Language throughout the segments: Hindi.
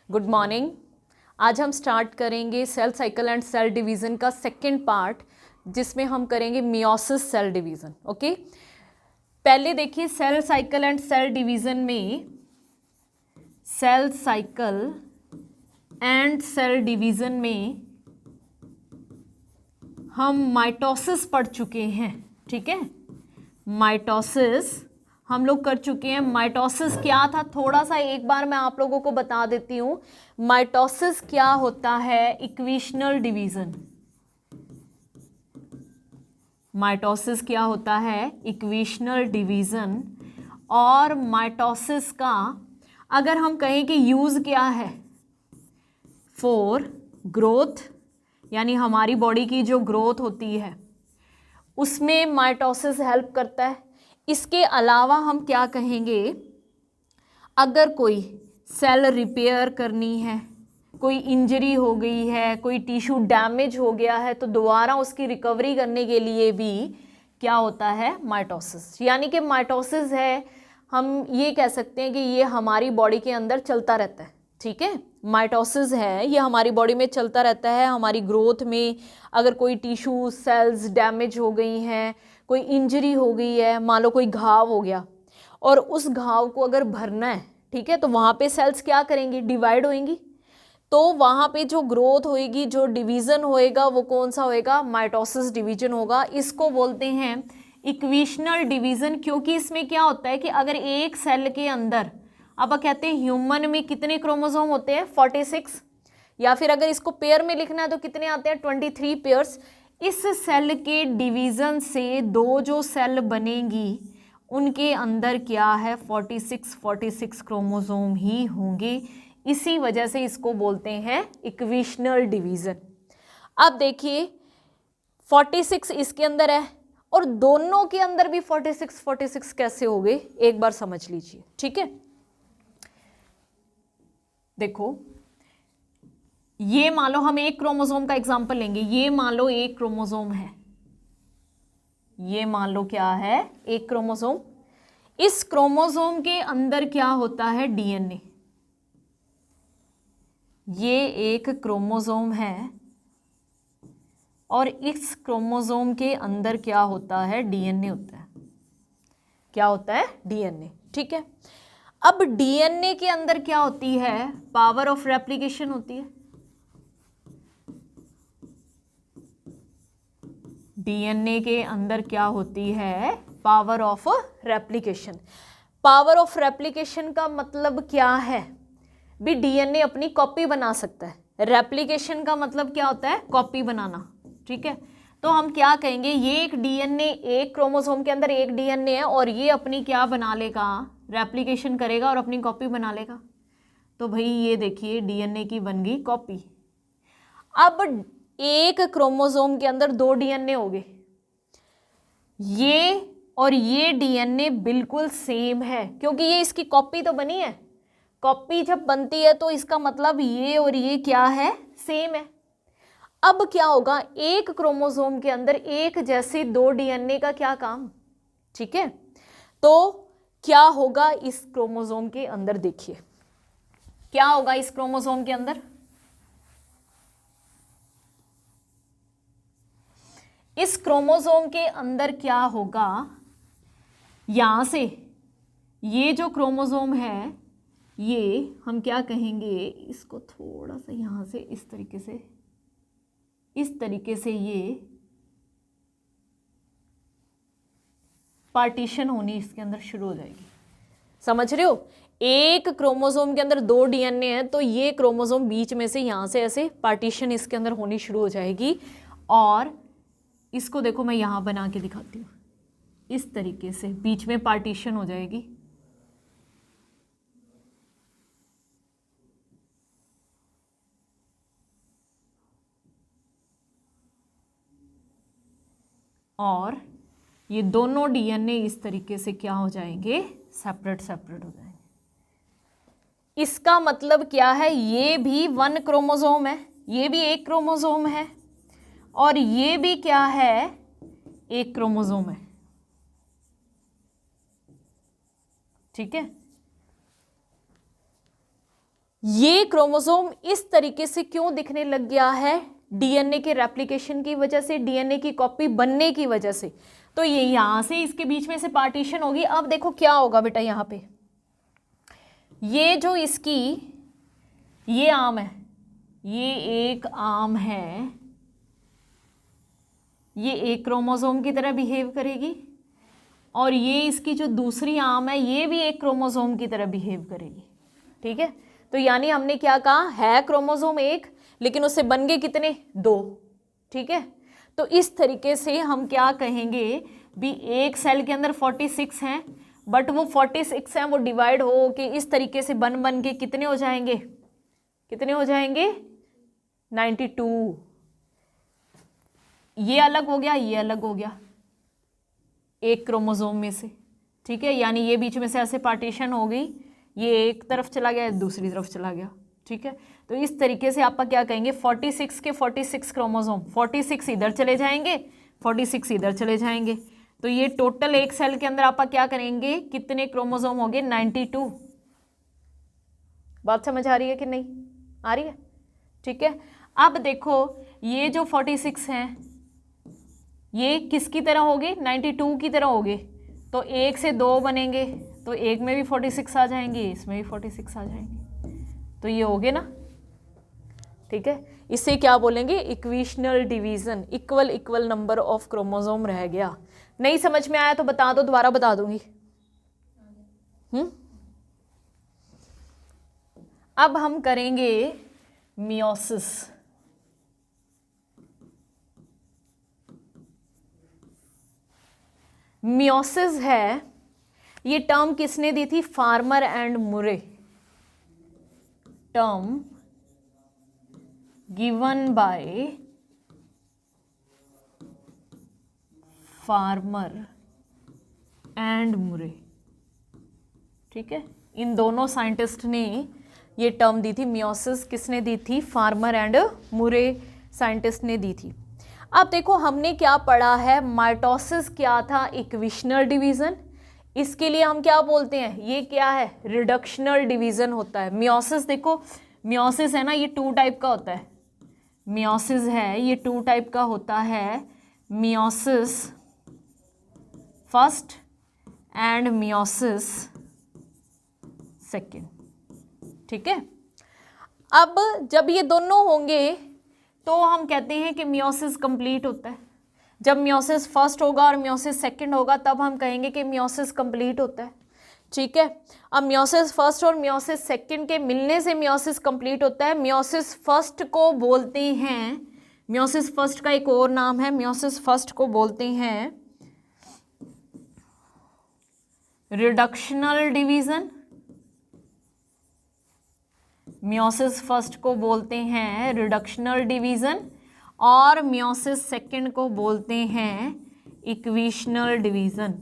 Good morning. आज हम स्टार्ट करेंगे cell cycle and cell division का सेकंड पार्ट, जिसमें हम करेंगे मियोसिस सेल डिवीज़न। ओके, पहले देखिए cell cycle and cell division में cell cycle and cell division में हम माइटोसिस पढ़ चुके हैं। ठीक है, माइटोसिस हम लोग कर चुके हैं। माइटोसिस क्या था, थोड़ा सा एक बार मैं आप लोगों को बता देती हूँ। माइटोसिस क्या होता है, इक्वेशनल डिवीजन। माइटोसिस क्या होता है, इक्वेशनल डिवीजन। और माइटोसिस का अगर हम कहें कि यूज क्या है, फॉर ग्रोथ, यानी हमारी बॉडी की जो ग्रोथ होती है उसमें माइटोसिस हेल्प करता है। इसके अलावा हम क्या कहेंगे, अगर कोई सेल रिपेयर करनी है, कोई इंजरी हो गई है, कोई टिश्यू डैमेज हो गया है, तो दोबारा उसकी रिकवरी करने के लिए भी क्या होता है, माइटोसिस। यानी कि माइटोसिस है, हम ये कह सकते हैं कि ये हमारी बॉडी के अंदर चलता रहता है। ठीक है, माइटोसिस है, ये हमारी बॉडी में चलता रहता है। हमारी ग्रोथ में अगर कोई टिश्यू सेल्स डैमेज हो गई हैं, कोई इंजरी हो गई है, मान लो कोई घाव हो गया और उस घाव को अगर भरना है, ठीक है, तो वहाँ पे सेल्स क्या करेंगी, डिवाइड होएंगी। तो वहाँ पे जो ग्रोथ होएगी, जो डिवीज़न होएगा, वो कौन सा होएगा, माइटोसिस डिवीजन होगा। इसको बोलते हैं इक्वेशनल डिवीज़न, क्योंकि इसमें क्या होता है कि अगर एक सेल के अंदर, अब कहते हैं ह्यूमन में कितने क्रोमोसोम होते हैं, 46, या फिर अगर इसको पेयर में लिखना है तो कितने आते हैं, 23 पेयर्स। इस सेल के डिवीज़न से दो जो सेल बनेंगी उनके अंदर क्या है, 46 क्रोमोसोम ही होंगे। इसी वजह से इसको बोलते हैं इक्वेशनल डिवीज़न। अब देखिए 46 इसके अंदर है और दोनों के अंदर भी 46 कैसे हो गए, एक बार समझ लीजिए। ठीक है, देखो ये मान लो हम एक क्रोमोसोम का एग्जांपल लेंगे। ये मान लो एक क्रोमोसोम है, ये मान लो क्या है, एक क्रोमोसोम। इस क्रोमोसोम के अंदर क्या होता है, डीएनए। ये एक क्रोमोसोम है और इस क्रोमोसोम के अंदर क्या होता है, डीएनए होता है। क्या होता है, डीएनए। ठीक है, अब डीएनए के अंदर क्या होती है, पावर ऑफ रेप्लिकेशन होती है। डीएनए के अंदर क्या होती है, power of replication. Power of replication का मतलब क्या है भी, डीएनए अपनी कॉपी बना सकता है। रेप्लिकेशन का मतलब क्या होता है, कॉपी बनाना। ठीक है, तो हम क्या कहेंगे, ये एक डीएनए, एक क्रोमोसोम के अंदर एक डीएनए है और ये अपनी क्या बना लेगा, रेप्लिकेशन करेगा और अपनी कॉपी बना लेगा। तो भाई ये देखिए डीएनए की बन गई कॉपी। अब एक क्रोमोसोम के अंदर दो डीएनए हो गए, ये और ये डीएनए बिल्कुल सेम है, क्योंकि ये इसकी कॉपी तो बनी है। कॉपी जब बनती है तो इसका मतलब ये और ये क्या है, सेम है। अब क्या होगा, एक क्रोमोसोम के अंदर एक जैसे दो डीएनए का क्या काम। ठीक है, तो क्या होगा इस क्रोमोसोम के अंदर, देखिए क्या होगा इस क्रोमोसोम के अंदर। इस क्रोमोसोम के अंदर क्या होगा, यहां से ये जो क्रोमोसोम है, ये हम क्या कहेंगे, इसको थोड़ा सा यहां से इस तरीके से ये पार्टीशन होनी इसके अंदर शुरू हो जाएगी। समझ रहे हो, एक क्रोमोसोम के अंदर दो डीएनए है, तो ये क्रोमोसोम बीच में से यहां से ऐसे पार्टीशन इसके अंदर होनी शुरू हो जाएगी। और इसको देखो मैं यहां बना के दिखाती हूँ, इस तरीके से बीच में पार्टीशन हो जाएगी। और ये दोनों डीएनए इस तरीके से क्या हो जाएंगे, सेपरेट हो जाएंगे। इसका मतलब क्या है, ये भी वन क्रोमोसोम है, ये भी एक क्रोमोसोम है और ये भी क्या है, एक क्रोमोसोम है। ठीक है, ये क्रोमोसोम इस तरीके से क्यों दिखने लग गया है? डीएनए के रेप्लिकेशन की वजह से, डीएनए की कॉपी बनने की वजह से। तो ये यहां से इसके बीच में से पार्टीशन होगी। अब देखो क्या होगा बेटा, यहां पे ये जो इसकी ये आर्म है, ये एक आर्म है, ये एक क्रोमोसोम की तरह बिहेव करेगी, और ये इसकी जो दूसरी आर्म है ये भी एक क्रोमोसोम की तरह बिहेव करेगी। ठीक है, तो यानी हमने क्या कहा, है क्रोमोसोम एक, लेकिन उससे बन गए कितने? 2। ठीक है, तो इस तरीके से हम क्या कहेंगे भी, एक सेल के अंदर 46 हैं, बट वो 46 हैं वो डिवाइड हो के इस तरीके से बन के कितने हो जाएंगे? कितने हो जाएंगे? 92। ये अलग हो गया, ये अलग हो गया एक क्रोमोसोम में से। ठीक है, यानी ये बीच में से ऐसे पार्टीशन हो गई, ये एक तरफ चला गया, दूसरी तरफ चला गया। ठीक है, तो इस तरीके से आप क्या कहेंगे, 46 के 46 क्रोमोसोम, 46 इधर चले जाएंगे, 46 इधर चले जाएंगे, तो ये टोटल एक सेल के अंदर आप क्या करेंगे, कितने क्रोमोसोम हो गए? 92। बात समझ आ रही है कि नहीं आ रही है? ठीक है, अब देखो ये जो 46 हैं ये किसकी तरह होगे? 92 की तरह होगे, तो एक से 2 बनेंगे, तो एक में भी 46 आ जाएंगे, इसमें भी 46 आ जाएंगे, तो ये हो गए ना। ठीक है, इसे क्या बोलेंगे? Equational division, equal number of chromosome रह गया। नहीं समझ में आया तो बता दो, दोबारा बता दूंगी। अब हम करेंगे मियोसिस। मियोसिस है, ये टर्म किसने दी थी? फार्मर एंड मुरे। Term given by farmer and मुरे। ठीक है, इन दोनों साइंटिस्ट ने ये टर्म दी थी मियोसिस। किसने दी थी? फार्मर एंड मुरे साइंटिस्ट ने दी थी। अब देखो हमने क्या पढ़ा है, माइटोसिस क्या था? Equational division. इसके लिए हम क्या बोलते हैं? ये क्या है? रिडक्शनल डिवीजन होता है। मियोसिस देखो, मियोसिस है ना, ये 2 टाइप का होता है। मियोसिस है ये 2 टाइप का होता है, meiosis first and meiosis second. ठीक है, अब जब ये दोनों होंगे तो हम कहते हैं कि मियोसिस कंप्लीट होता है। जब मियोसिस फर्स्ट होगा और मियोसिस सेकंड होगा तब हम कहेंगे कि मियोसिस कंप्लीट होता है। ठीक है, अब मियोसिस फर्स्ट और मियोसिस सेकंड के मिलने से मियोसिस कंप्लीट होता है। मियोसिस फर्स्ट को बोलते हैं, मियोसिस फर्स्ट का एक और नाम है, मियोसिस फर्स्ट को बोलते हैं रिडक्शनल डिवीजन। मियोसिस फर्स्ट को बोलते हैं रिडक्शनल डिवीजन और मियोसिस सेकंड को बोलते हैं इक्वेशनल डिवीजन।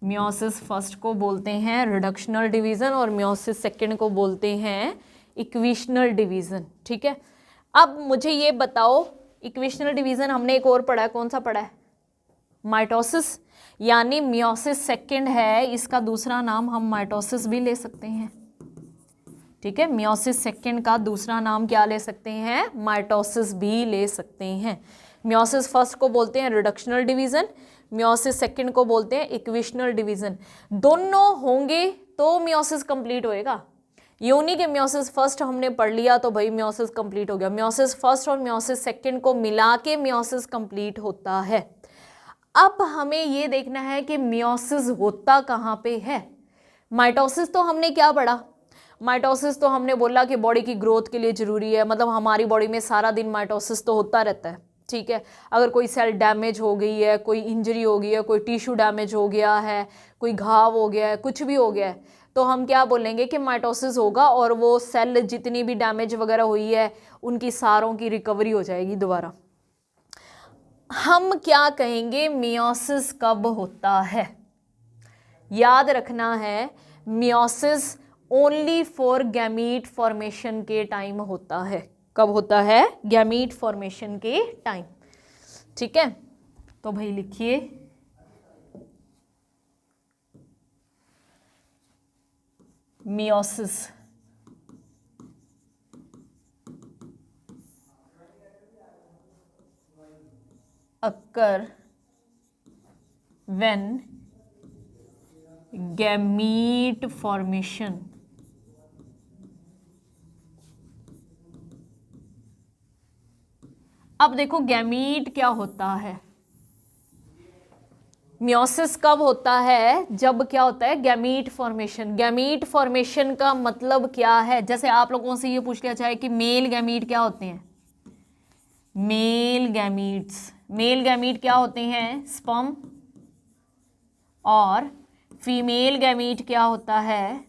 मियोसिस फर्स्ट को बोलते हैं रिडक्शनल डिवीजन और मियोसिस सेकंड को बोलते हैं इक्वेशनल डिवीजन। ठीक है, अब मुझे ये बताओ, इक्वेशनल डिवीजन हमने एक और पढ़ा है, कौन सा पढ़ा है? माइटोसिस, यानी मियोसिस सेकंड है, इसका दूसरा नाम हम माइटोसिस भी ले सकते हैं। ठीक है, मियोसिस सेकंड का दूसरा नाम क्या ले सकते हैं? माइटोसिस भी ले सकते हैं। मियोसिस फर्स्ट को बोलते हैं रिडक्शनल डिवीजन, मियोसिस सेकंड को बोलते हैं इक्वेशनल डिवीजन। दोनों होंगे तो मियोसिस कंप्लीट होएगा। यूं नहीं कि मियोसिस फर्स्ट हमने पढ़ लिया तो भाई मियोसिस कंप्लीट हो गया। मियोसिस फर्स्ट और मियोसिस सेकंड को मिला के मियोसिस कंप्लीट होता है। अब हमें ये देखना है कि मियोसिस होता कहाँ पे है। माइटोसिस तो हमने क्या पढ़ा? माइटोसिस तो हमने बोला कि बॉडी की ग्रोथ के लिए ज़रूरी है, मतलब हमारी बॉडी में सारा दिन माइटोसिस तो होता रहता है। ठीक है, अगर कोई सेल डैमेज हो गई है, कोई इंजरी हो गई है, कोई टिश्यू डैमेज हो गया है, कोई घाव हो गया है, कुछ भी हो गया है, तो हम क्या बोलेंगे कि माइटोसिस होगा और वो सेल जितनी भी डैमेज वगैरह हुई है उनकी सारों की रिकवरी हो जाएगी दोबारा। हम क्या कहेंगे? मियोसिस कब होता है? याद रखना है, meiosis only for gamete formation के टाइम होता है। कब होता है? गैमीट फॉर्मेशन के टाइम। ठीक है, तो भाई लिखिए meiosis occur when gamete formation अब देखो गैमीट क्या होता है, मियोसिस कब होता है, जब क्या होता है गैमीट फॉर्मेशन। गैमीट फॉर्मेशन का मतलब क्या है, जैसे आप लोगों से ये पूछ लिया जाए कि मेल गैमीट क्या होते हैं, मेल गैमीट क्या होते हैं, स्पर्म, और फीमेल गैमीट क्या होता है,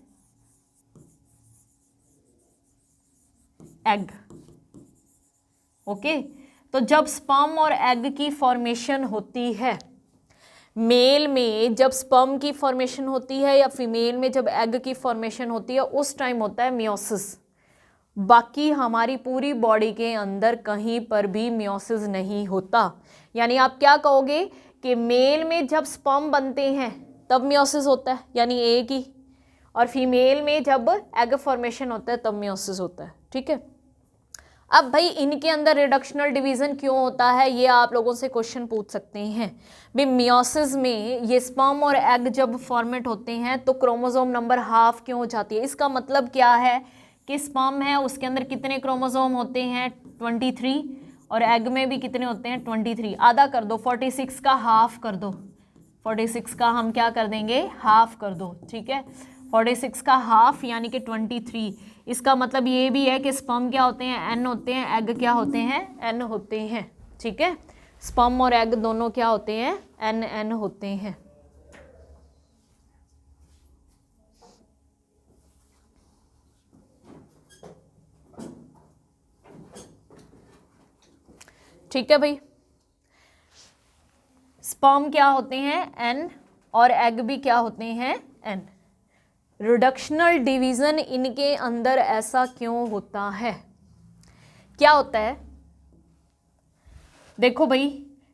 एग। ओके, तो जब स्पर्म और एग की फॉर्मेशन होती है, मेल में जब स्पर्म की फॉर्मेशन होती है या फीमेल में जब एग की फॉर्मेशन होती है, उस टाइम होता है मियोसिस। बाकी हमारी पूरी बॉडी के अंदर कहीं पर भी मियोसिस नहीं होता। यानी आप क्या कहोगे कि मेल में जब स्पर्म बनते हैं तब मियोसिस होता है, यानी एक ही, और फीमेल में जब एग फॉर्मेशन होता है तब मियोसिस होता है। ठीक है, अब भाई इनके अंदर रिडक्शनल डिवीजन क्यों होता है, ये आप लोगों से क्वेश्चन पूछ सकते हैं। भाई मियोसिस में ये स्पर्म और एग जब फॉर्मेट होते हैं तो क्रोमोसोम नंबर हाफ क्यों हो जाती है। इसका मतलब क्या है कि स्पर्म है उसके अंदर कितने क्रोमोसोम होते हैं, 23, और एग में भी कितने होते हैं, 23। आधा कर दो, 46 का हाफ कर दो, 46 का हम क्या कर देंगे, हाफ कर दो। ठीक है, 46 का हाफ यानी कि 23। इसका मतलब ये भी है कि स्पर्म क्या होते हैं, एन होते हैं, एग क्या होते हैं, एन होते हैं। ठीक है, स्पर्म और एग दोनों क्या होते हैं, एन एन होते हैं। ठीक है भाई, स्पर्म क्या होते हैं, एन, और एग भी क्या होते हैं, एन। रिडक्शनल डिवीजन इनके अंदर ऐसा क्यों होता है, क्या होता है, देखो भाई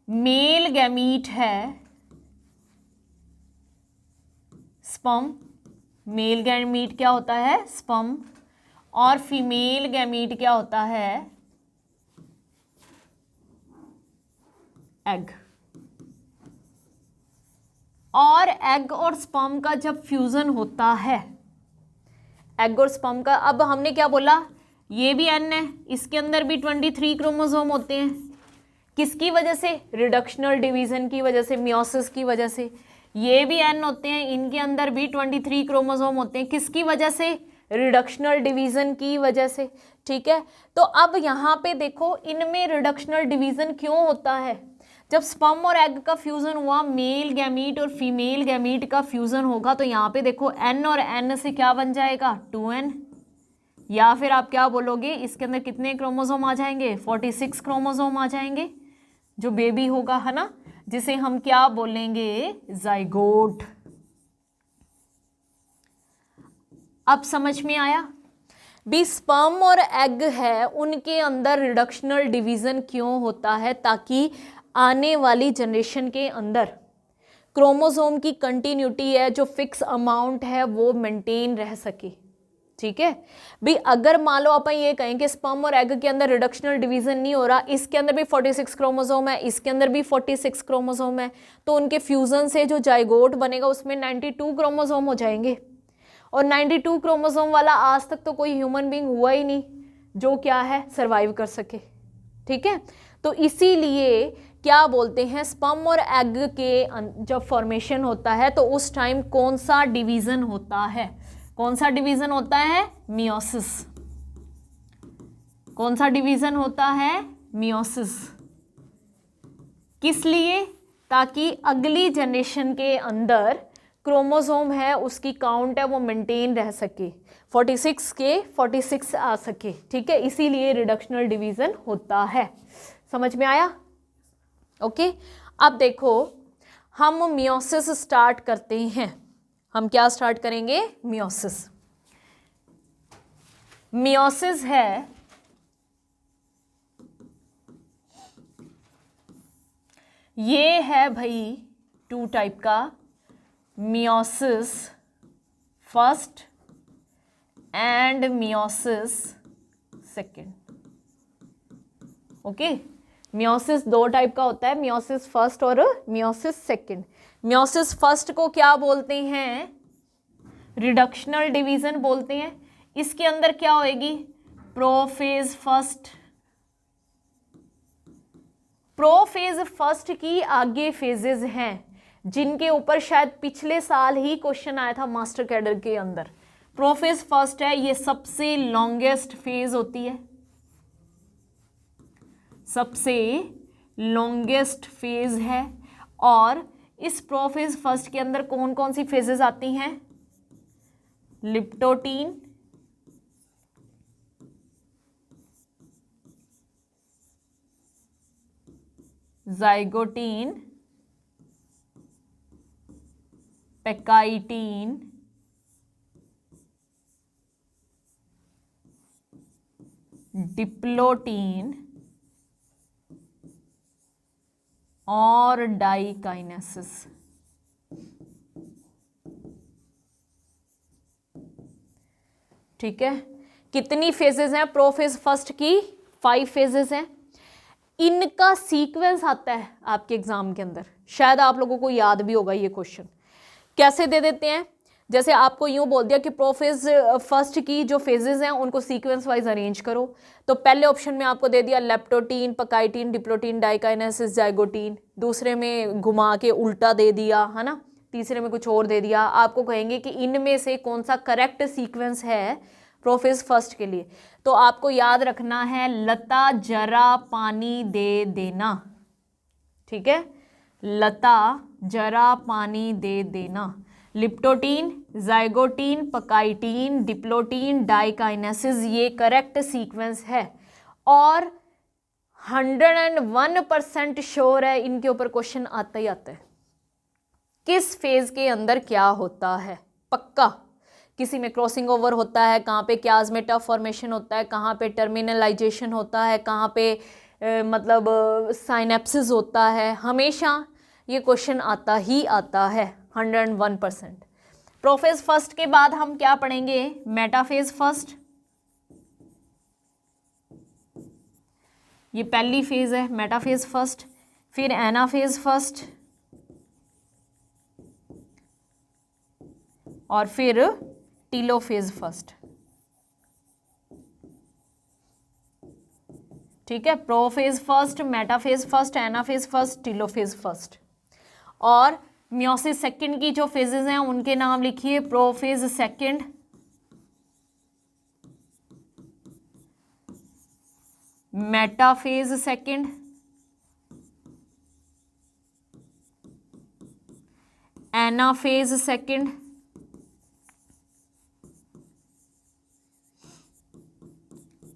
मेल गैमीट है स्पर्म, मेल गैमीट क्या होता है, स्पर्म, और फीमेल गैमीट क्या होता है, एग। और एग और स्पर्म का जब फ्यूजन होता है, एग और स्पर्म का, अब हमने क्या बोला, ये भी एन है, इसके अंदर भी 23 क्रोमोसोम होते हैं। किसकी वजह से, रिडक्शनल डिवीजन की वजह से, मियोसिस की वजह से। ये भी एन होते हैं, इनके अंदर भी 23 क्रोमोसोम होते हैं। किसकी वजह से, रिडक्शनल डिवीजन की वजह से। ठीक है, तो अब यहाँ पे देखो इनमें रिडक्शनल डिवीजन क्यों होता है, जब स्पर्म और एग का फ्यूजन हुआ, मेल गैमीट और फीमेल गैमीट का फ्यूजन होगा, तो यहाँ पे देखो एन और एन से क्या बन जाएगा, 2n, या फिर आप क्या बोलोगे, इसके अंदर कितने क्रोमोसोम आ जाएंगे, 46 क्रोमोसोम आ जाएंगे, जो बेबी होगा, है ना, जिसे हम क्या बोलेंगे, जाइगोट। अब समझ में आया भी, स्पर्म और एग है उनके अंदर रिडक्शनल डिवीजन क्यों होता है, ताकि आने वाली जनरेशन के अंदर क्रोमोसोम की कंटिन्यूटी है, जो फिक्स अमाउंट है वो मेंटेन रह सके। ठीक है भाई, अगर मान लो अपन ये कहें कि स्पर्म और एग के अंदर रिडक्शनल डिवीजन नहीं हो रहा, इसके अंदर भी 46 क्रोमोसोम है, इसके अंदर भी 46 क्रोमोसोम है, तो उनके फ्यूजन से जो जाइगोट बनेगा उसमें 92 क्रोमोसोम हो जाएंगे। और 92 क्रोमोसोम वाला आज तक तो कोई ह्यूमन बीइंग हुआ ही नहीं जो क्या है, सर्वाइव कर सके। ठीक है, तो इसीलिए क्या बोलते हैं, स्पर्म और एग के जब फॉर्मेशन होता है तो उस टाइम कौन सा डिवीजन होता है, कौन सा डिवीजन होता है, मियोसिस। कौन सा डिवीजन होता है, मियोसिस। किस लिए, ताकि अगली जनरेशन के अंदर क्रोमोसोम है उसकी काउंट है वो मेंटेन रह सके, 46 के 46 आ सके। ठीक है, इसीलिए रिडक्शनल डिवीजन होता है। समझ में आया, ओके। अब देखो हम मियोसिस स्टार्ट करते हैं, हम क्या स्टार्ट करेंगे, मियोसिस। मियोसिस है ये है भाई 2 टाइप का, meiosis first and meiosis second. Okay, meiosis दो टाइप का होता है, मियोसिस फर्स्ट और मियोसिस सेकेंड। मियोसिस फर्स्ट को क्या बोलते हैं? रिडक्शनल डिवीजन बोलते हैं। इसके अंदर क्या होएगी? Prophase first. प्रोफेज फर्स्ट की आगे फेजेस हैं जिनके ऊपर शायद पिछले साल ही क्वेश्चन आया था मास्टर कैडर के अंदर। प्रोफेज फर्स्ट है, ये सबसे लॉन्गेस्ट फेज होती है, सबसे लॉन्गेस्ट फेज है। और इस प्रोफेज फर्स्ट के अंदर कौन कौन सी फेजेस आती हैं? लिप्टोटीन, जाइगोटीन, पेकाइटीन, डिप्लोटीन और डाइकाइनेसिस। ठीक है, कितनी फेजेस हैं प्रोफेज फर्स्ट की? 5 फेजेस हैं। इनका सीक्वेंस आता है आपके एग्जाम के अंदर, शायद आप लोगों को याद भी होगा ये क्वेश्चन। कैसे दे देते हैं? जैसे आपको यूं बोल दिया कि प्रोफेज फर्स्ट की जो फेजेस हैं उनको सीक्वेंस वाइज अरेंज करो, तो पहले ऑप्शन में आपको दे दिया लेप्टोटीन, पकाइटीन, डिप्लोटीन, डाइकाइनेसिस, जाइगोटीन। दूसरे में घुमा के उल्टा दे दिया, है ना। तीसरे में कुछ और दे दिया। आपको कहेंगे कि इनमें से कौन सा करेक्ट सीक्वेंस है प्रोफेज फर्स्ट के लिए। तो आपको याद रखना है, लता जरा पानी दे देना। ठीक है, लता जरा पानी दे देना। Leptotene, zygotene, pachytene, diplotene, diakinesis, ये करेक्ट सीक्वेंस है और 101% श्योर है इनके ऊपर क्वेश्चन आता ही आता है। किस फेज के अंदर क्या होता है, पक्का। किसी में क्रॉसिंग ओवर होता है, कहाँ पे क्याज़मेटा फॉर्मेशन होता है, कहाँ पे टर्मिनलाइजेशन होता है, कहाँ पे मतलब साइनेप्सिस होता है। हमेशा ये क्वेश्चन आता ही आता है 101%। प्रोफेज फर्स्ट के बाद हम क्या पढ़ेंगे? Metaphase first. ये पहली फेज है, मेटाफेज फर्स्ट। फिर एनाफेज फर्स्ट और फिर टीलोफेज फर्स्ट। ठीक है, prophase first, metaphase first, anaphase first, telophase first. और मियोसिस सेकंड की जो फेजेस हैं उनके नाम लिखिए। Prophase second, metaphase second, anaphase second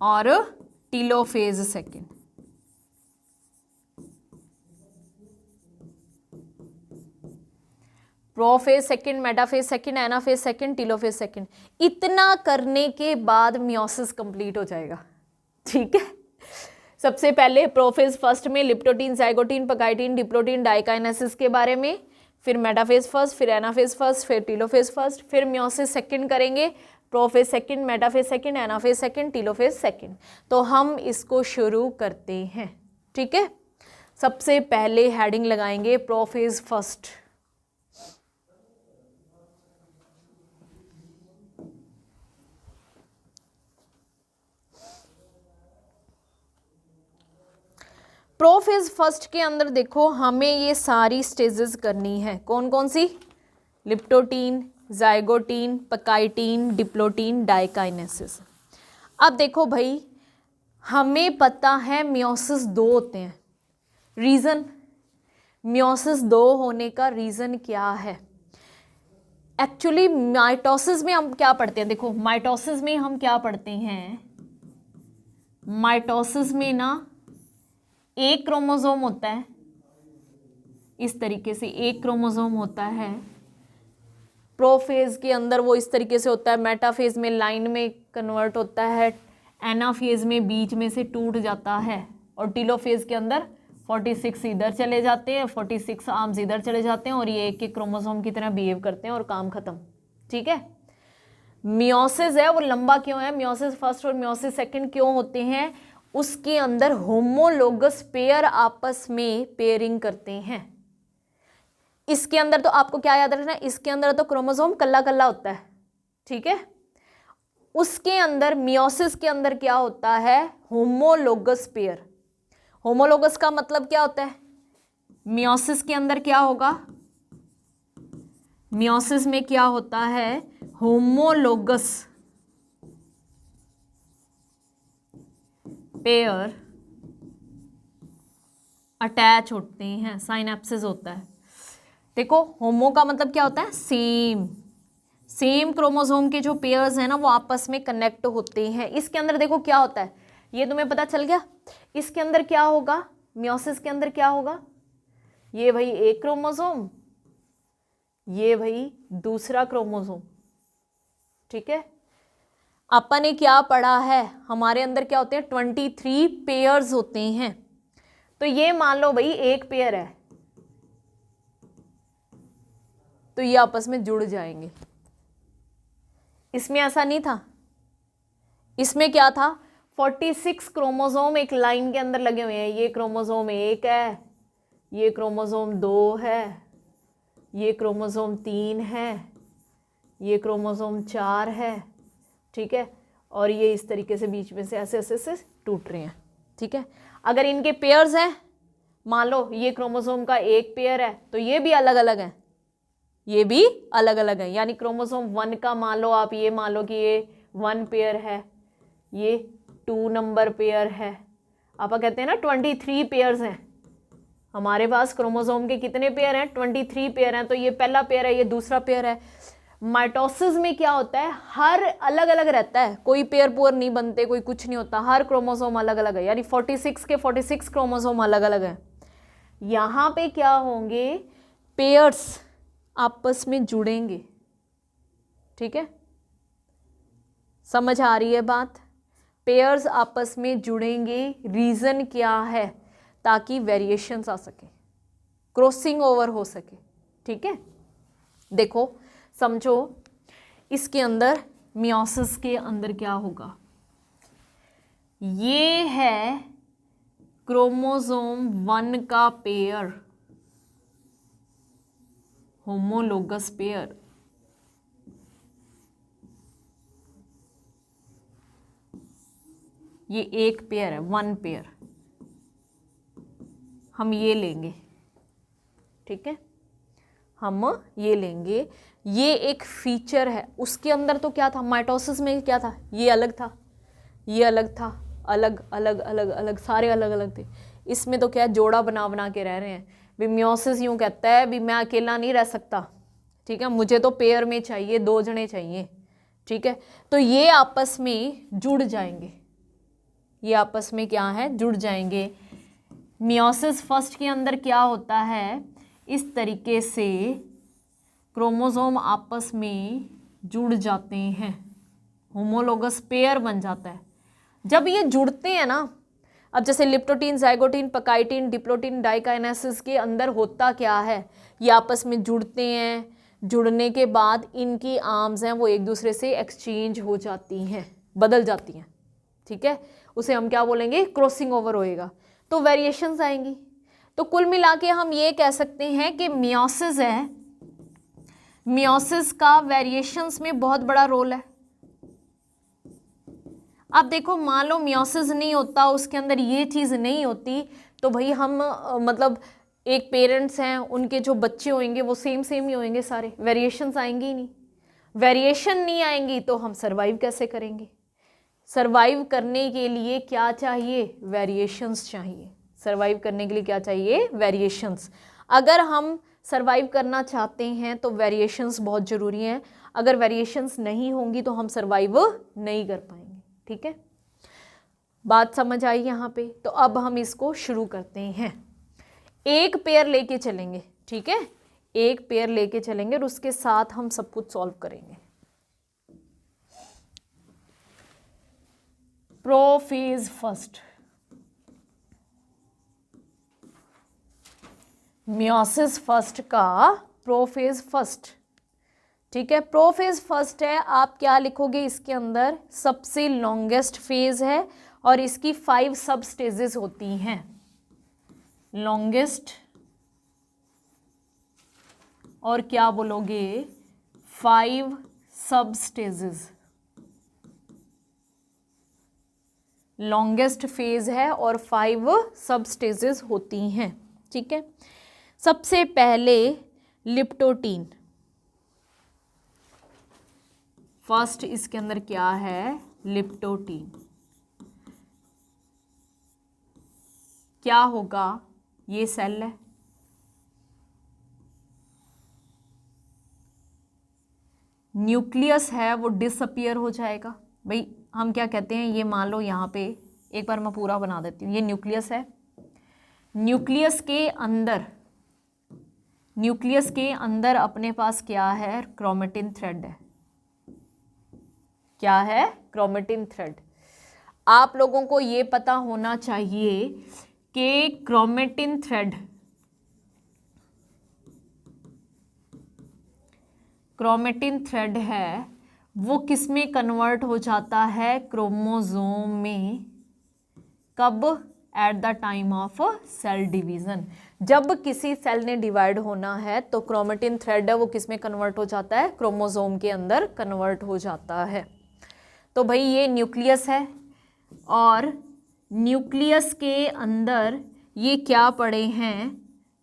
और telophase second. Prophase second, metaphase second, anaphase second, telophase second. इतना करने के बाद मियोसिस कंप्लीट हो जाएगा। ठीक है, सबसे पहले प्रोफेज फर्स्ट में leptotene, zygotene, pachytene, diplotene, diakinesis के बारे में, फिर मेटाफेज फर्स्ट, फिर एनाफेज फर्स्ट, फिर टीलोफेज फर्स्ट, फिर मियोसिस सेकंड करेंगे। Prophase second, metaphase second, anaphase second, telophase second. तो हम इसको शुरू करते हैं। ठीक है, सबसे पहले हेडिंग लगाएंगे प्रोफेज फर्स्ट। प्रोफेज फर्स्ट के अंदर देखो हमें ये सारी स्टेजेस करनी है। कौन कौन सी? Leptotene, zygotene, pachytene, diplotene, diakinesis. अब देखो भाई, हमें पता है मियोसिस 2 होते हैं। रीज़न, मियोसिस 2 होने का रीज़न क्या है? एक्चुअली माइटोसिस में हम क्या पढ़ते हैं? देखो माइटोसिस में हम क्या पढ़ते हैं? माइटोसिस में ना एक क्रोमोसोम होता है, इस तरीके से एक क्रोमोसोम होता है। प्रोफेज के अंदर वो इस तरीके से होता है, मेटाफेज में लाइन में कन्वर्ट होता है, एनाफेज में बीच में से टूट जाता है, और टीलोफेज के अंदर 46 इधर चले जाते हैं, 46 आर्म्स इधर चले जाते हैं और ये एक एक क्रोमोसोम की तरह बिहेव करते हैं और काम खत्म। ठीक है, मियोसिस है वो लंबा क्यों है, मियोसिस फर्स्ट और मियोसिस सेकंड क्यों होते हैं, उसके अंदर होमोलोगस पेयर आपस में पेयरिंग करते हैं। इसके अंदर तो आपको क्या याद रखना है, इसके अंदर तो क्रोमोसोम कल्ला कल्ला होता है, ठीक है। उसके अंदर मियोसिस के अंदर क्या होता है, होमोलोगस पेयर। होमोलोगस का मतलब क्या होता है, मियोसिस के अंदर क्या होगा, मियोसिस में क्या होता है, होमोलोगस पेयर अटैच होते हैं, साइनेप्सिस होता है। देखो होमो का मतलब क्या होता है, सेम, सेम क्रोमोसोम के जो पेयर्स हैं ना वो आपस में कनेक्ट होते हैं। इसके अंदर देखो क्या होता है, ये तुम्हें पता चल गया। इसके अंदर क्या होगा, मियोसिस के अंदर क्या होगा, ये भाई एक क्रोमोसोम, ये भाई दूसरा क्रोमोसोम, ठीक है। अपन ने क्या पढ़ा है, हमारे अंदर क्या होते हैं, 23 पेयर्स होते हैं। तो ये मान लो भाई एक पेयर है, तो ये आपस में जुड़ जाएंगे। इसमें ऐसा नहीं था, इसमें क्या था, 46 क्रोमोसोम एक लाइन के अंदर लगे हुए हैं। ये क्रोमोसोम 1 है, ये क्रोमोसोम 2 है, ये क्रोमोसोम 3 है, ये क्रोमोसोम 4 है, ठीक है। और ये इस तरीके से बीच में से ऐसे ऐसे से टूट रहे हैं, ठीक है। अगर इनके पेयर्स हैं, मान लो ये क्रोमोसोम का एक पेयर है, तो ये भी अलग अलग है, ये भी अलग अलग है। यानी क्रोमोसोम 1 का मान लो आप, ये मान लो कि ये 1 पेयर है, ये 2 नंबर पेयर है। आप कहते हैं ना 23 पेयर्स हैं हमारे पास, क्रोमोसोम के कितने पेयर हैं, 23 पेयर हैं। तो ये पहला पेयर है, ये दूसरा पेयर है। माइटोसिस में क्या होता है, हर अलग अलग रहता है, कोई पेयर पुअर नहीं बनते, कोई कुछ नहीं होता, हर क्रोमोसोम अलग अलग है। यानी 46 के 46 क्रोमोसोम अलग अलग है। यहाँ पे क्या होंगे, पेयर्स आपस में जुड़ेंगे, ठीक है। समझ आ रही है बात, पेयर्स आपस में जुड़ेंगे। रीजन क्या है, ताकि वेरिएशंस आ सके, क्रॉसिंग ओवर हो सके, ठीक है। देखो समझो, इसके अंदर मियोसिस के अंदर क्या होगा, ये है क्रोमोसोम 1 का पेयर, होमोलोगस पेयर। ये एक पेयर है, 1 पेयर, हम ये लेंगे, ठीक है, हम ये लेंगे। ये एक फीचर है, उसके अंदर तो क्या था, माइटोसिस में क्या था, ये अलग था, ये अलग था, अलग अलग अलग अलग सारे अलग अलग थे। इसमें तो क्या जोड़ा बना बना के रह रहे हैं। भी मियोसिस यूँ कहता है भी मैं अकेला नहीं रह सकता, ठीक है, मुझे तो पेयर में चाहिए, 2 जने चाहिए, ठीक है। तो ये आपस में जुड़ जाएंगे, ये आपस में क्या है, जुड़ जाएंगे। मियोसिस फर्स्ट के अंदर क्या होता है, इस तरीके से क्रोमोसोम आपस में जुड़ जाते हैं, होमोलोगस पेयर बन जाता है। जब ये जुड़ते हैं ना, अब जैसे leptotene, zygotene, pachytene, diplotene, diakinesis के अंदर होता क्या है, ये आपस में जुड़ते हैं। जुड़ने के बाद इनकी आर्म्स हैं वो एक दूसरे से एक्सचेंज हो जाती हैं, बदल जाती हैं, ठीक है। उसे हम क्या बोलेंगे, क्रॉसिंग ओवर होएगा, तो वेरिएशंस आएंगी। तो कुल मिला के हम ये कह सकते हैं कि मियोसिस है, मियोसिस का वेरिएशंस में बहुत बड़ा रोल है। अब देखो मान लो मियोसिस नहीं होता, उसके अंदर ये चीज़ नहीं होती, तो भाई हम मतलब एक पेरेंट्स हैं, उनके जो बच्चे होंगे वो सेम सेम ही होंगे सारे, वेरिएशंस आएंगी ही नहीं। वेरिएशन नहीं आएंगी तो हम सर्वाइव कैसे करेंगे। सर्वाइव करने के लिए क्या चाहिए, वेरिएशंस चाहिए। सर्वाइव करने के लिए क्या चाहिए, वेरिएशंस। अगर हम सर्वाइव करना चाहते हैं तो वेरिएशंस बहुत ज़रूरी हैं। अगर वेरिएशंस नहीं होंगी तो हम सर्वाइव नहीं कर पाएंगे, ठीक है। बात समझ आई यहाँ पे। तो अब हम इसको शुरू करते हैं। एक पेयर लेके चलेंगे, ठीक है, एक पेयर लेके चलेंगे और उसके साथ हम सब कुछ सॉल्व करेंगे। प्रोफेज फर्स्ट, मियोसिस फर्स्ट का प्रोफेज फर्स्ट, ठीक है, प्रोफेज फर्स्ट है, आप क्या लिखोगे इसके अंदर, सबसे लॉन्गेस्ट फेज है और इसकी 5 सब स्टेजेस होती हैं, लॉन्गेस्ट और क्या बोलोगे 5 सब स्टेजेस, लॉन्गेस्ट फेज है और 5 सब स्टेजेस होती हैं। ठीक है, सबसे पहले लिप्टोटीन, फर्स्ट इसके अंदर क्या है, लिप्टोटीन। क्या होगा, ये सेल है, न्यूक्लियस है वो डिसअपियर हो जाएगा। भाई हम क्या कहते हैं, ये मान लो यहाँ पे एक बार मैं पूरा बना देती हूँ, ये न्यूक्लियस है, न्यूक्लियस के अंदर अपने पास क्या है, क्रोमेटिन थ्रेड है। क्या है, क्रोमेटिन थ्रेड। आप लोगों को ये पता होना चाहिए कि क्रोमेटिन थ्रेड है वो किस में कन्वर्ट हो जाता है, क्रोमोसोम में। कब, at the time of cell division. जब किसी सेल ने डिवाइड होना है तो क्रोमेटिन थ्रेड है वो किस में कन्वर्ट हो जाता है, क्रोमोसोम के अंदर कन्वर्ट हो जाता है। तो भाई ये न्यूक्लियस है और न्यूक्लियस के अंदर ये क्या पड़े हैं,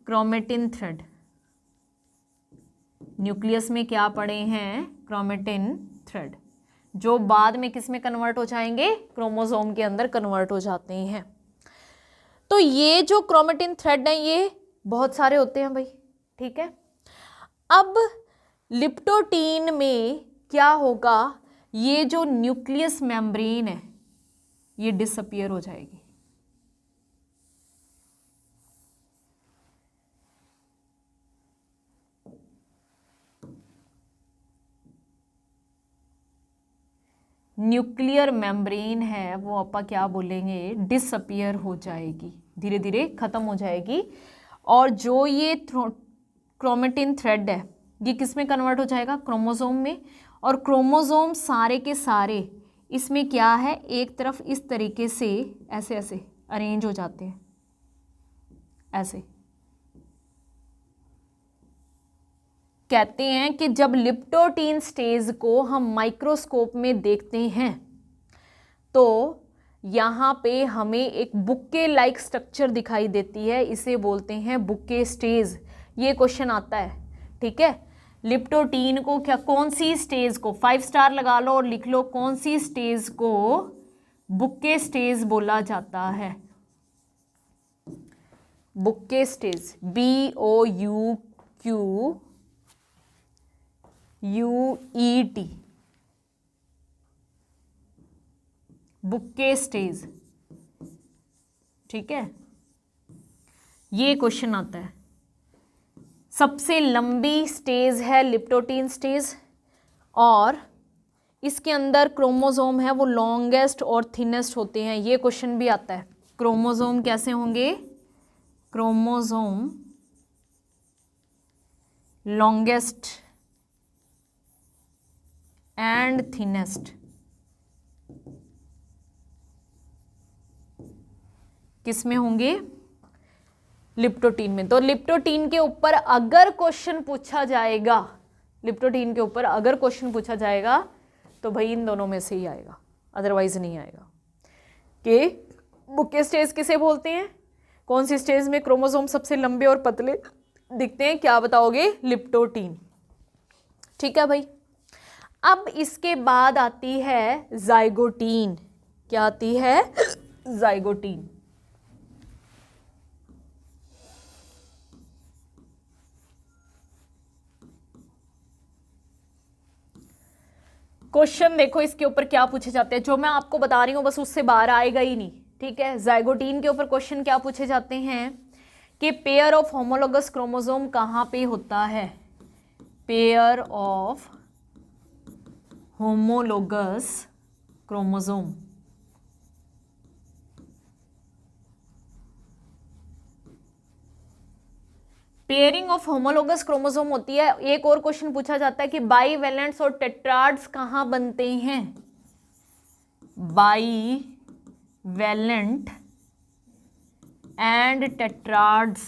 क्रोमेटिन थ्रेड। न्यूक्लियस में क्या पड़े हैं, क्रोमेटिन थ्रेड, जो बाद में किस में कन्वर्ट हो जाएंगे, क्रोमोसोम के अंदर कन्वर्ट हो जाते हैं। तो ये जो क्रोमेटिन थ्रेड है ये बहुत सारे होते हैं भाई। ठीक है, अब लिप्टोटीन में क्या होगा, ये जो न्यूक्लियस मेम्ब्रेन है ये डिसअपियर हो जाएगी। न्यूक्लियर मेम्ब्रेन है वो अपा क्या बोलेंगे, डिसअपियर हो जाएगी, धीरे धीरे खत्म हो जाएगी। और जो ये क्रोमेटिन थ्रेड है ये किस में कन्वर्ट हो जाएगा, क्रोमोसोम में। और क्रोमोसोम सारे के सारे इसमें क्या है, एक तरफ इस तरीके से ऐसे ऐसे अरेंज हो जाते हैं, ऐसे। कहते हैं कि जब लिप्टोटीन स्टेज को हम माइक्रोस्कोप में देखते हैं तो यहाँ पे हमें एक बुक्के लाइक स्ट्रक्चर दिखाई देती है, इसे बोलते हैं बुक्के स्टेज। ये क्वेश्चन आता है। ठीक है, लिप्टोटीन को क्या, कौन सी स्टेज को, 5 स्टार लगा लो और लिख लो कौन सी स्टेज को बुक्के स्टेज बोला जाता है। Bouquet stage, BOUQUET, bouquet stage. ठीक है, ये क्वेश्चन आता है। सबसे लंबी स्टेज है लिप्टोटीन स्टेज और इसके अंदर क्रोमोसोम है वो लॉन्गेस्ट और थिनेस्ट होते हैं। ये क्वेश्चन भी आता है, क्रोमोसोम कैसे होंगे, क्रोमोसोम लॉन्गेस्ट एंड थिनेस्ट किस में होंगे, लिप्टोटीन में। तो लिप्टोटीन के ऊपर अगर क्वेश्चन पूछा जाएगा, लिप्टोटीन के ऊपर अगर क्वेश्चन पूछा जाएगा तो भाई इन दोनों में से ही आएगा, अदरवाइज नहीं आएगा। कि बुक्के स्टेज किसे बोलते हैं, कौन सी स्टेज में क्रोमोसोम सबसे लंबे और पतले दिखते हैं, क्या बताओगे, लिप्टोटीन। ठीक है भाई, अब इसके बाद आती है जाइगोटीन। क्या आती है, जाइगोटीन। क्वेश्चन देखो इसके ऊपर क्या पूछे जाते हैं, जो मैं आपको बता रही हूं बस उससे बाहर आएगा ही नहीं। ठीक है, जाइगोटीन के ऊपर क्वेश्चन क्या पूछे जाते हैं कि पेयर ऑफ होमोलोगस क्रोमोसोम कहां पे होता है, pair of homologous chromosome pairing of homologous chromosome होती है। एक और क्वेश्चन पूछा जाता है कि बाईवैलेंट्स और टेट्राड्स कहाँ बनते हैं। बाईवैलेंट एंड टेट्राड्स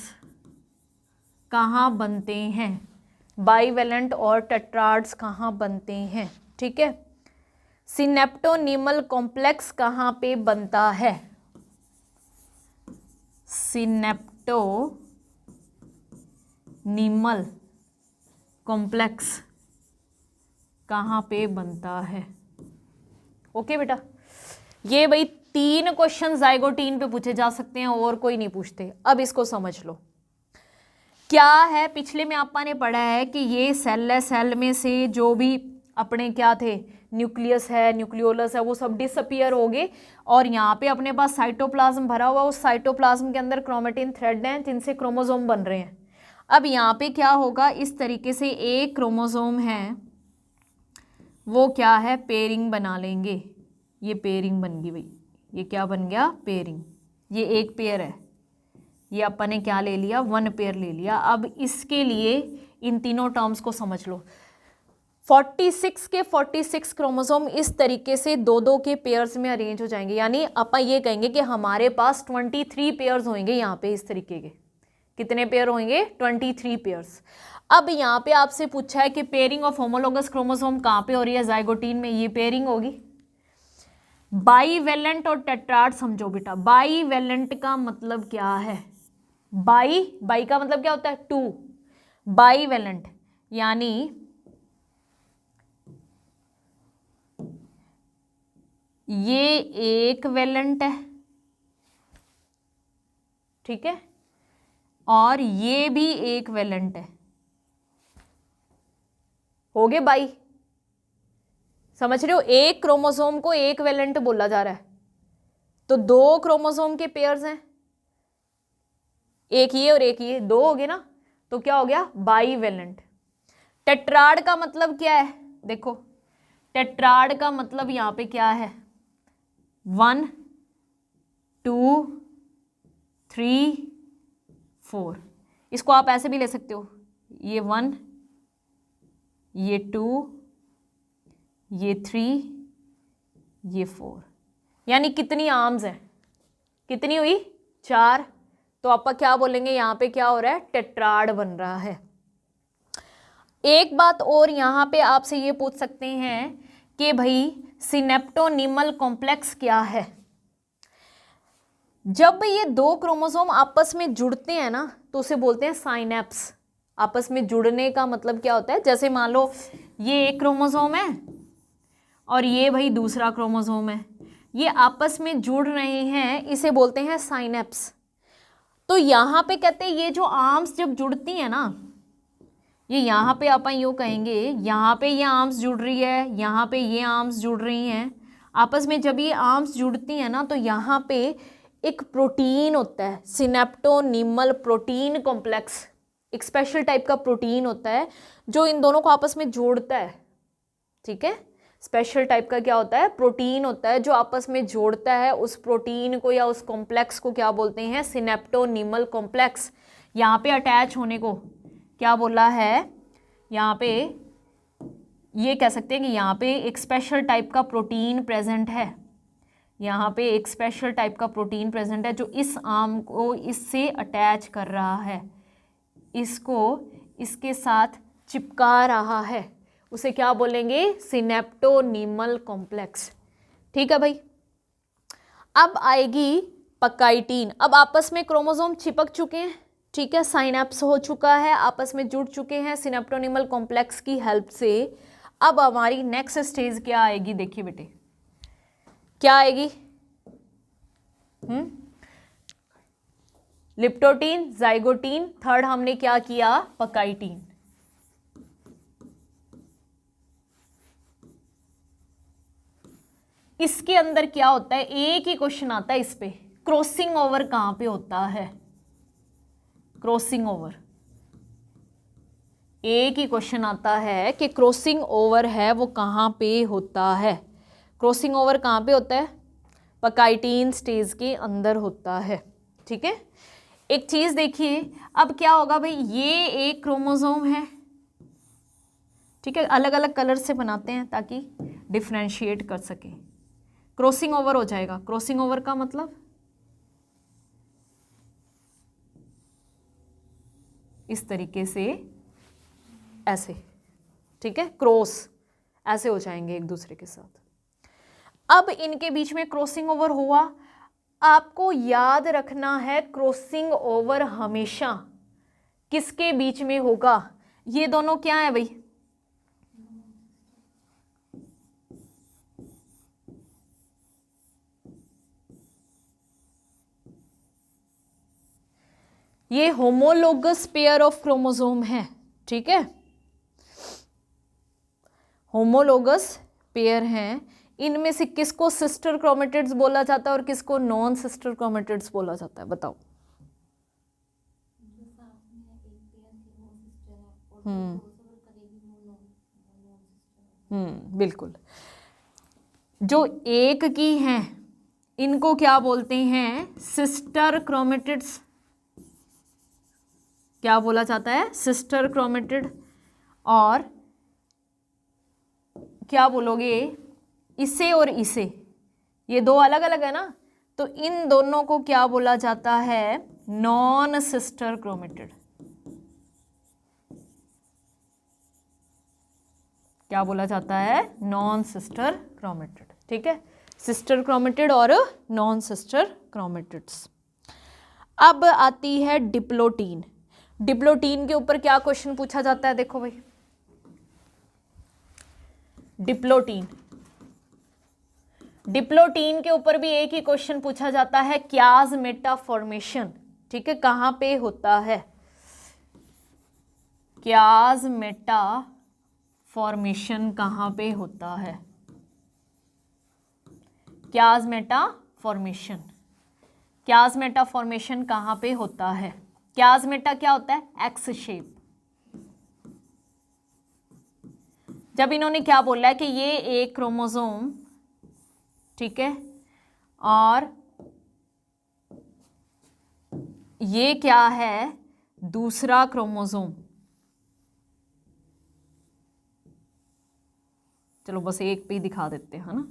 कहाँ बनते हैं, बाईवैलेंट और टेट्राड्स कहाँ बनते हैं, ठीक है। सिनेप्टोनीमल कॉम्प्लेक्स कहाँ पे बनता है, सिनेप्टोनीमल कॉम्प्लेक्स कहाँ पे बनता है। ओके बेटा, ये भाई 3 क्वेश्चन ज़ाइगोटीन पे पूछे जा सकते हैं और कोई नहीं पूछते। अब इसको समझ लो क्या है। पिछले में आपने पढ़ा है कि ये सेल है, सेल में से जो भी अपने क्या थे, न्यूक्लियस है, न्यूक्लियोलस है, वो सब डिसअपियर हो गए और यहाँ पे अपने पास साइटोप्लाज्म भरा हुआ। उस साइटोप्लाज्म के अंदर क्रोमेटिन थ्रेड हैं जिनसे क्रोमोसोम बन रहे हैं। अब यहाँ पे क्या होगा, इस तरीके से एक क्रोमोसोम है वो क्या है, पेयरिंग बना लेंगे। ये पेयरिंग बन गई भाई, ये क्या बन गया, पेयरिंग। ये एक पेयर है, ये अपन ने क्या ले लिया, 1 पेयर ले लिया। अब इसके लिए इन तीनों टर्म्स को समझ लो। 46 के 46 क्रोमोसोम इस तरीके से 2-2 के पेयर्स में अरेंज हो जाएंगे। यानी अपन ये कहेंगे कि हमारे पास 23 पेयर्स होंगे यहाँ पे। इस तरीके के कितने पेयर होंगे, 23 पेयर्स। अब यहाँ पे आपसे पूछा है कि पेयरिंग ऑफ होमोलोगस क्रोमोसोम कहाँ पे हो रही है, जाइगोटीन में। ये पेयरिंग होगी। बाईवैलेंट और टेट्राड समझो बेटा। बाईवैलेंट का मतलब क्या है, बाई का मतलब क्या होता है, 2। बाईवैलेंट यानी ये एक वैलेंट है, ठीक है, और ये भी एक वैलेंट है, हो गए बाई। समझ रहे हो, एक क्रोमोसोम को एक वैलेंट बोला जा रहा है। तो 2 क्रोमोसोम के पेयर्स हैं, एक ये और एक ये, 2 हो गए ना, तो क्या हो गया, बाईवैलेंट। टेट्राड का मतलब क्या है, देखो टेट्राड का मतलब यहां पे क्या है, 1 2 3 4। इसको आप ऐसे भी ले सकते हो, ये 1, ये 2, ये 3, ये 4। यानी कितनी आर्म्स हैं, कितनी हुई, 4। तो आप क्या बोलेंगे, यहाँ पे क्या हो रहा है, टेट्राड बन रहा है। एक बात और यहाँ पे आपसे ये पूछ सकते हैं कि भाई सिनेप्टोनीमल कॉम्प्लेक्स क्या है। जब ये 2 क्रोमोसोम आपस में जुड़ते हैं ना तो उसे बोलते हैं साइनेप्स। आपस में जुड़ने का मतलब क्या होता है, जैसे मान लो ये एक क्रोमोसोम है और ये भाई दूसरा क्रोमोसोम है, ये आपस में जुड़ रहे हैं, इसे बोलते हैं साइनेप्स। तो यहाँ पे कहते हैं ये जो आर्म्स जब जुड़ती हैं ना, ये यहाँ पे अपन यूँ कहेंगे, यहाँ पे ये आर्म्स जुड़ रही है, यहाँ पे ये आर्म्स जुड़ रही हैं आपस में। जब ये आर्म्स जुड़ती हैं ना तो यहाँ पे एक प्रोटीन होता है, सिनेप्टोनीमल प्रोटीन कॉम्प्लेक्स। एक स्पेशल टाइप का प्रोटीन होता है जो इन दोनों को आपस में जोड़ता है, ठीक है। स्पेशल टाइप का क्या होता है, प्रोटीन होता है जो आपस में जोड़ता है। उस प्रोटीन को या उस कॉम्प्लेक्स को क्या बोलते हैं, सिनेप्टोनीमल कॉम्प्लेक्स। यहाँ पे अटैच होने को क्या बोला है, यहाँ पे ये कह सकते हैं कि यहाँ पे एक स्पेशल टाइप का प्रोटीन प्रेजेंट है। यहाँ पे एक स्पेशल टाइप का प्रोटीन प्रेजेंट है जो इस आर्म को इससे अटैच कर रहा है, इसको इसके साथ चिपका रहा है। उसे क्या बोलेंगे, सिनेप्टोनीमल कॉम्प्लेक्स, ठीक है भाई। अब आएगी पकाइटीन। अब आपस में क्रोमोसोम चिपक चुके हैं, ठीक है, साइनेप्स हो चुका है, आपस में जुड़ चुके हैं सिनेप्टोनीमल कॉम्प्लेक्स की हेल्प से। अब हमारी नेक्स्ट स्टेज क्या आएगी, देखिए बेटे क्या आएगी, लिप्टोटीन, जाइगोटीन, थर्ड हमने क्या किया, पकाइटीन। इसके अंदर क्या होता है, एक ही क्वेश्चन आता है इस पे, क्रॉसिंग ओवर कहां पे होता है, क्रॉसिंग ओवर। एक ही क्वेश्चन आता है कि क्रॉसिंग ओवर है वो कहां पे होता है। क्रॉसिंग ओवर कहां पे होता है, पकाइटीन स्टेज के अंदर होता है, ठीक है। एक चीज देखिए, अब क्या होगा भाई, ये एक क्रोमोसोम है, ठीक है, अलग अलग कलर से बनाते हैं ताकि डिफ्रेंशिएट कर सके। क्रॉसिंग ओवर हो जाएगा। क्रॉसिंग ओवर का मतलब इस तरीके से, ऐसे, ठीक है, क्रॉस ऐसे हो जाएंगे एक दूसरे के साथ। अब इनके बीच में क्रॉसिंग ओवर हुआ। आपको याद रखना है क्रॉसिंग ओवर हमेशा किसके बीच में होगा, ये दोनों क्या है भाई, ये होमोलोगस पेयर ऑफ क्रोमोसोम है, ठीक है, होमोलोगस पेयर हैं। इनमें से किसको सिस्टर क्रोमेटिड्स बोला जाता है और किसको नॉन सिस्टर क्रोमेटिड्स बोला जाता है, बताओ। बिल्कुल। जो एक की हैं इनको क्या बोलते हैं, सिस्टर क्रोमेटिड्स। क्या बोला जाता है, सिस्टर क्रोमेटिड। और क्या बोलोगे, इसे और इसे, ये दो अलग अलग है ना, तो इन दोनों को क्या बोला जाता है, नॉन सिस्टर क्रोमेटिड। क्या बोला जाता है, नॉन सिस्टर क्रोमेटिड, ठीक है, सिस्टर क्रोमेटिड और नॉन सिस्टर क्रोमेटिड्स। अब आती है डिप्लोटीन। डिप्लोटीन के ऊपर क्या क्वेश्चन पूछा जाता है, देखो भाई, डिप्लोटीन, डिप्लोटीन के ऊपर भी एक ही क्वेश्चन पूछा जाता है, क्याज़मेटा फॉर्मेशन, ठीक है, कहां पे होता है, क्याज़मेटा फॉर्मेशन कहां पे होता है, क्याज़मेटा फॉर्मेशन, क्याज़मेटा फॉर्मेशन कहां पे होता है। क्याज़मेटा क्या होता है, एक्स शेप। जब इन्होंने क्या बोला है कि ये एक क्रोमोसोम, ठीक है, और ये क्या है, दूसरा क्रोमोसोम। चलो बस एक पे ही दिखा देते हैं ना,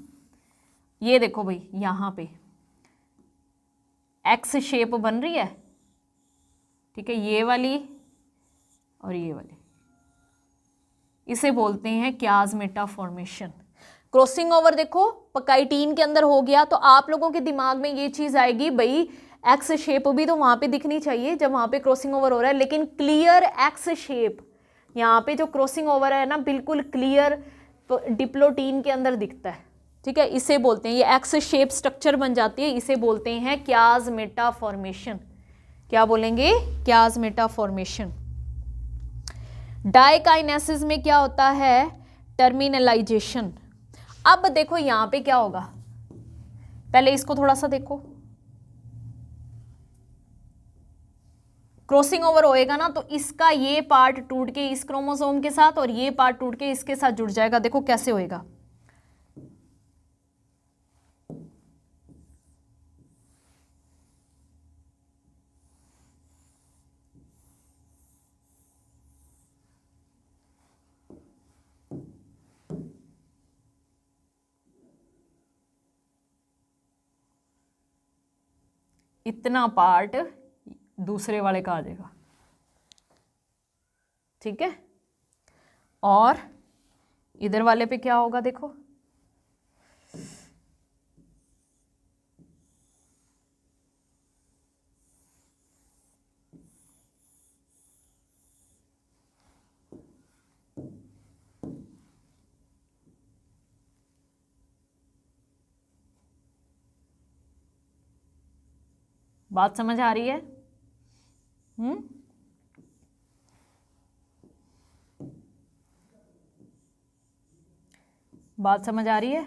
ये देखो भाई, यहां पे एक्स शेप बन रही है, ठीक है, ये वाली और ये वाली, इसे बोलते हैं क्याज़मेटा फॉर्मेशन। क्रॉसिंग ओवर देखो पकाइटीन के अंदर हो गया, तो आप लोगों के दिमाग में ये चीज आएगी, भाई एक्स शेप भी तो वहां पे दिखनी चाहिए जब वहां पे क्रॉसिंग ओवर हो रहा है, लेकिन क्लियर एक्स शेप यहाँ पे जो क्रॉसिंग ओवर है ना, बिल्कुल क्लियर डिप्लोटीन के अंदर दिखता है, ठीक है, इसे बोलते हैं, ये एक्स शेप स्ट्रक्चर बन जाती है, इसे बोलते हैं क्याज़मेटा फॉर्मेशन। क्या बोलेंगे, क्याज़मेटा फॉर्मेशन। डाइकाइनेसिस में क्या होता है, टर्मिनलाइजेशन। अब देखो यहां पे क्या होगा, पहले इसको थोड़ा सा देखो, क्रॉसिंग ओवर होएगा ना, तो इसका ये पार्ट टूट के इस क्रोमोसोम के साथ और ये पार्ट टूट के इसके साथ जुड़ जाएगा। देखो कैसे होएगा, इतना पार्ट दूसरे वाले का आ जाएगा, ठीक है, और इधर वाले पे क्या होगा, देखो बात समझ आ रही है। बात समझ आ रही है।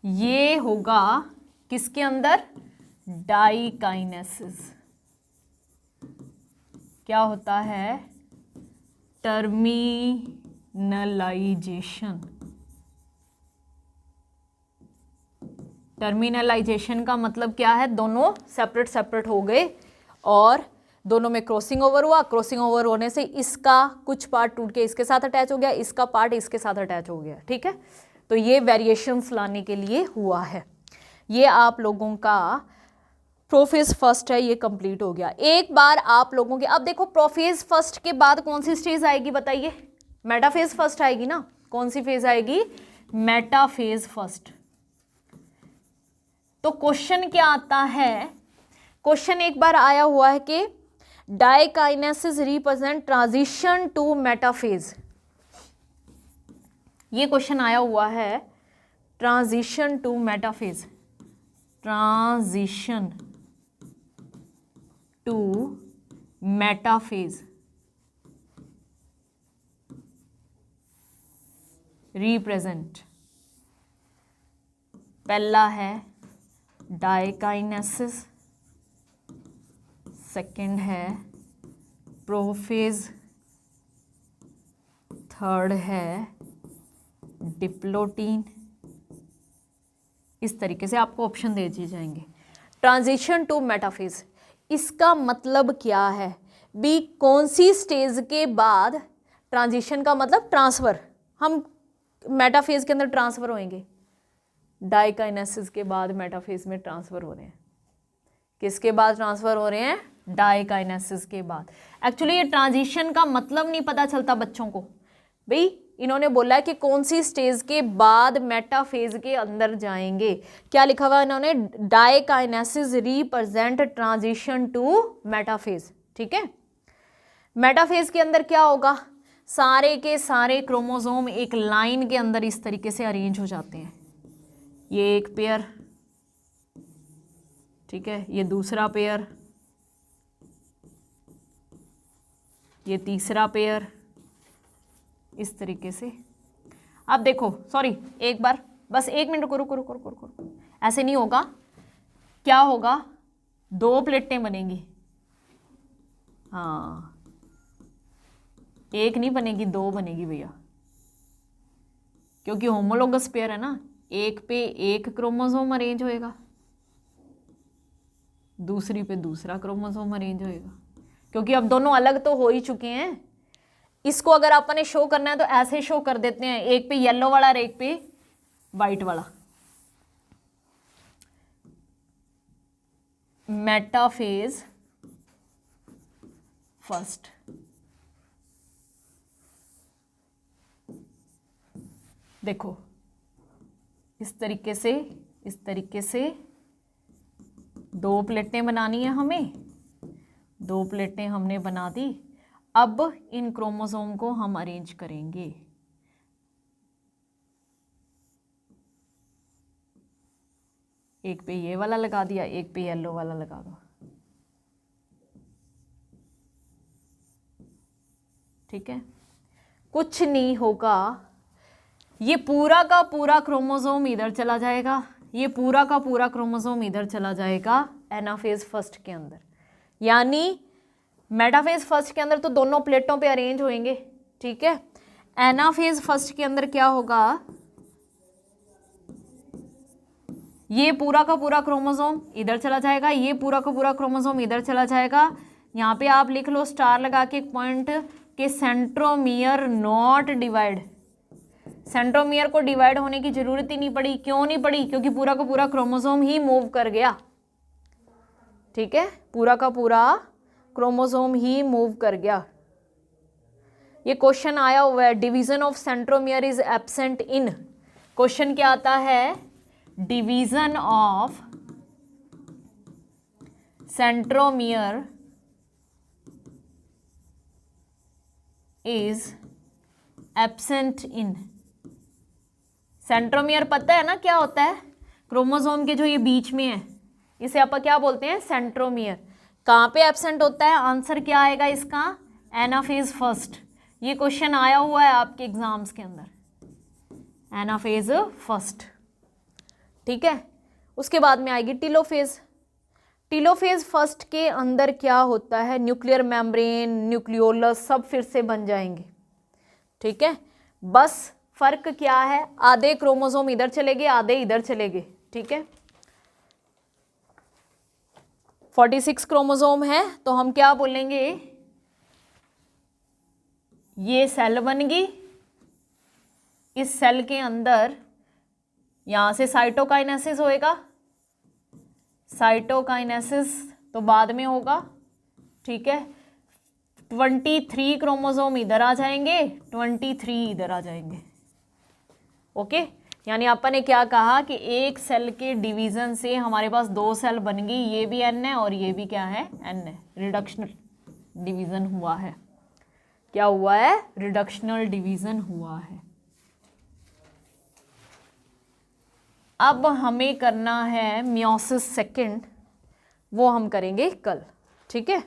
ये होगा किसके अंदर, डाइकाइनेसिस। क्या होता है? टर्मिनलाइजेशन। टर्मिनलाइजेशन का मतलब क्या है? दोनों सेपरेट सेपरेट हो गए और दोनों में क्रॉसिंग ओवर हुआ। क्रॉसिंग ओवर होने से इसका कुछ पार्ट टूट के इसके साथ अटैच हो गया, इसका पार्ट इसके साथ अटैच हो गया। ठीक है, तो ये वेरिएशंस लाने के लिए हुआ है। ये आप लोगों का प्रोफेज फर्स्ट है, ये कंप्लीट हो गया। एक बार आप लोगों के, अब देखो प्रोफेज फर्स्ट के बाद कौन सी स्टेज आएगी बताइए? मेटाफेज फर्स्ट आएगी ना। कौन सी फेज आएगी? Metaphase first. तो क्वेश्चन क्या आता है? क्वेश्चन एक बार आया हुआ है कि diakinesis represent transition to metaphase. ये क्वेश्चन आया हुआ है, transition to metaphase. Transition to metaphase represent. पहला है डाइकाइनेसिस, सेकंड है प्रोफेज, थर्ड है डिप्लोटीन। इस तरीके से आपको ऑप्शन दे दिए जाएंगे। ट्रांजिशन टू मेटाफेज, इसका मतलब क्या है? बी कौन सी स्टेज के बाद? ट्रांजिशन का मतलब ट्रांसफर, हम मेटाफेज के अंदर ट्रांसफर होंगे। डाइकाइनेसिस के बाद मेटाफेज में ट्रांसफर हो रहे हैं। किसके बाद ट्रांसफर हो रहे हैं? डाइकाइनेसिस के बाद। एक्चुअली ये ट्रांजिशन का मतलब नहीं पता चलता बच्चों को। भाई इन्होंने बोला है कि कौन सी स्टेज के बाद मेटाफेज के अंदर जाएंगे। क्या लिखा हुआ है इन्होंने? Diakinesis represent transition to metaphase. ठीक है, मेटाफेज के अंदर क्या होगा? सारे के सारे क्रोमोसोम एक लाइन के अंदर इस तरीके से अरेंज हो जाते हैं। ये एक पेयर, ठीक है, ये दूसरा पेयर, ये तीसरा पेयर, इस तरीके से। अब देखो, सॉरी एक बार बस 1 मिनट रुको रुको रुको रुको रुको, ऐसे नहीं होगा। क्या होगा? 2 प्लेटें बनेंगी। हाँ, 1 नहीं बनेगी, 2 बनेगी भैया, क्योंकि होमोलोगस पेयर है ना। एक पे एक क्रोमोसोम अरेंज होएगा, दूसरी पे दूसरा क्रोमोसोम अरेंज होएगा, क्योंकि अब दोनों अलग तो हो ही चुके हैं। इसको अगर आपने शो करना है तो ऐसे शो कर देते हैं, एक पे येलो वाला और एक पे वाइट वाला। Metaphase first. देखो इस तरीके से 2 प्लेटें बनानी है हमें। 2 प्लेटें हमने बना दी। अब इन क्रोमोसोम को हम अरेंज करेंगे। एक पे ये वाला लगा दिया, एक पे येलो वाला लगा दो। ठीक है, कुछ नहीं होगा। ये पूरा का पूरा क्रोमोसोम इधर चला जाएगा, ये पूरा का पूरा क्रोमोसोम इधर चला जाएगा एनाफेज फर्स्ट के अंदर। यानी मेटाफेज फर्स्ट के अंदर तो दोनों प्लेटों पे अरेंज होंगे। ठीक है, एनाफेज फर्स्ट के अंदर क्या होगा? ये पूरा का पूरा क्रोमोसोम इधर चला जाएगा, ये पूरा का पूरा क्रोमोसोम इधर चला जाएगा। यहाँ पे आप लिख लो स्टार लगा के एक पॉइंट के सेंट्रोमियर नॉट डिवाइड। सेंट्रोमियर को डिवाइड होने की जरूरत ही नहीं पड़ी। क्यों नहीं पड़ी? क्योंकि पूरा का पूरा क्रोमोसोम ही मूव कर गया। ठीक है, पूरा का पूरा क्रोमोसोम ही मूव कर गया। ये क्वेश्चन आया हुआ है, division of centromere is absent in. Question क्या आता है? Division of centromere is absent in. Centromere पता है ना क्या होता है? क्रोमोसोम के जो ये बीच में है, इसे आप क्या बोलते हैं? सेंट्रोमियर। कहाँ पे एब्सेंट होता है? आंसर क्या आएगा इसका? Anaphase first. ये क्वेश्चन आया हुआ है आपके एग्जाम्स के अंदर, एनाफेज फर्स्ट। ठीक है, उसके बाद में आएगी टीलोफेज। टेलोफेज फर्स्ट के अंदर क्या होता है, न्यूक्लियर मेम्ब्रेन, न्यूक्लियोलस सब फिर से बन जाएंगे, ठीक है। बस फर्क क्या है, आधे क्रोमोसोम इधर चले गए, आधे इधर चले गए, ठीक है। 46 क्रोमोसोम है तो हम क्या बोलेंगे, ये सेल बन गई, इस सेल के अंदर यहां से साइटोकाइनेसिस होएगा, साइटोकाइनेसिस तो बाद में होगा, ठीक है। 23 क्रोमोसोम इधर आ जाएंगे, 23 इधर आ जाएंगे, ओके। यानी अपन ने क्या कहा कि एक सेल के डिवीजन से हमारे पास 2 सेल बन गई, ये भी एन है और ये भी क्या है, एन है। रिडक्शनल डिवीजन हुआ है, क्या हुआ है, रिडक्शनल डिवीजन हुआ है। अब हमें करना है मियोसिस सेकंड, वो हम करेंगे कल, ठीक है।